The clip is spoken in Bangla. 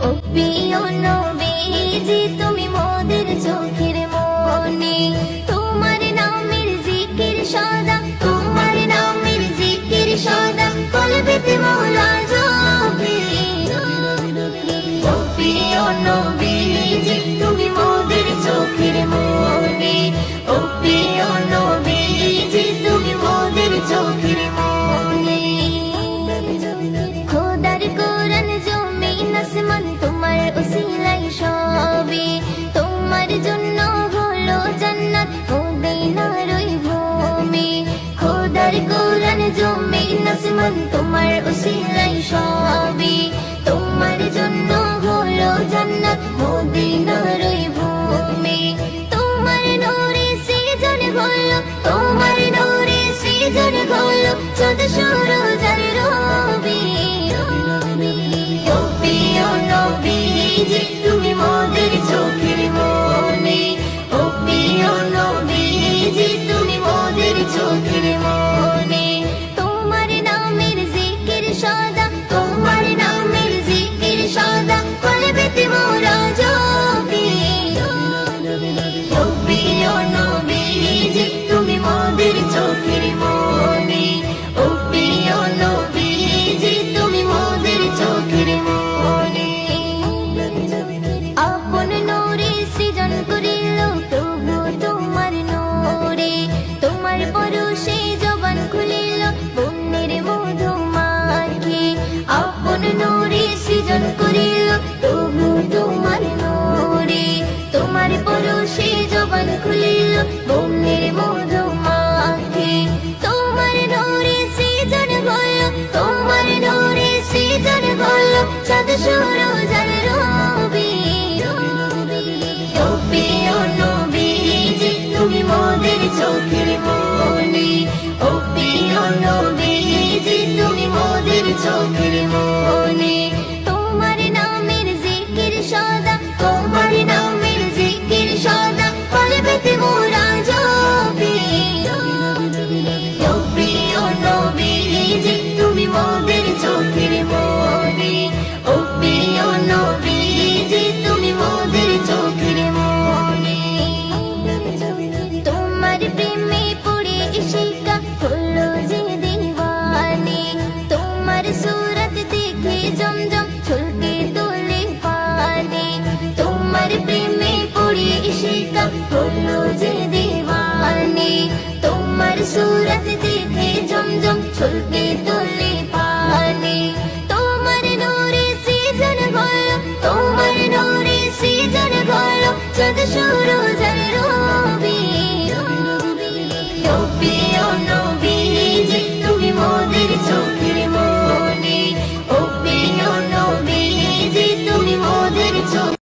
ও প্রিয় নবীজি তুমি মোদের চোখের মনি, তোমার নামের জিকির সদা, তোমার নামের জিকির সদা কলবেতে মওলা জপে। ও প্রিয় নবীজি তুমি মোদের চোখের মনি, ও প্রিয় নবীজি তুমি মোদের চোখের মনি। খোদার কোরআন জমিন আসমান তোমার উসিলাই সবে, তোমার জন্য হলো জান্নাত মদিনার ওই ভূমি। খোদার কোরআন জমিন আসমান তোমার উসিলাই সবে, তোমার জন্য হলো জান্নাত মদিনার ওই ভূমি। তোমার নূরে সৃজন হলো, তোমার নূরে সৃজন হলো চাঁদ সূরজ আর রবি। ও প্রিয় নবীজি তুমি মোদের চোখের মনি, ও প্রিয় নবীজি তুমি মোদের চোখের মনি। তোমার নামের জিকির সদা, তোমার নামের জিকির সদা কলবেতে মোরা জপি। ও প্রিয় নবীজি তুমি মোদের চোখের মনি, ও প্রিয় নবীজি তুমি মোদের চোখের মনি। আপন নূরে সৃজন করিল প্রভু তোমার নূরে, তোমার পরশে জবান খুলিল বন্যের মধু মাখে। আপন নূরে সৃজন করিল প্রভু তোমার নূরে, তোমার পরশে জবান খুলিল বন্যের মধু মাখে। তোমার নূরে সৃজন হলো, তোমার নূরে সৃজন হলো চাঁদ সূরজ আর রবি। ও প্রিয় নবীজি তুমি মোদের চোখের মনি, ও প্রিয় নবীজি তুমি মোদের চোখের মনি। তোমার নামের জিকির সদা, তোমার নামের জিকির সদা কলবেতে মোরা জপি। ও প্রিয় নবীজি তুমি মোদের চোখের মনি, ও প্রিয় নবীজি তুমি মোদের চোখের মনি। তোমার প্রেমে পড়ে ইশিকা হলো যে দিওয়ানি, তোমার সুরত দেখে জমজম ছলকে তোলে পানি। তোমার প্রেমে পড়ে ইশিকা হলো যে দিওয়ানি, তোমার সুরত দেখে জমজম ছলকে তোলে পানি। তোমার নূরে সৃজন হলো, তোমার নূরে সৃজন হলো চাঁদ সূরজ আর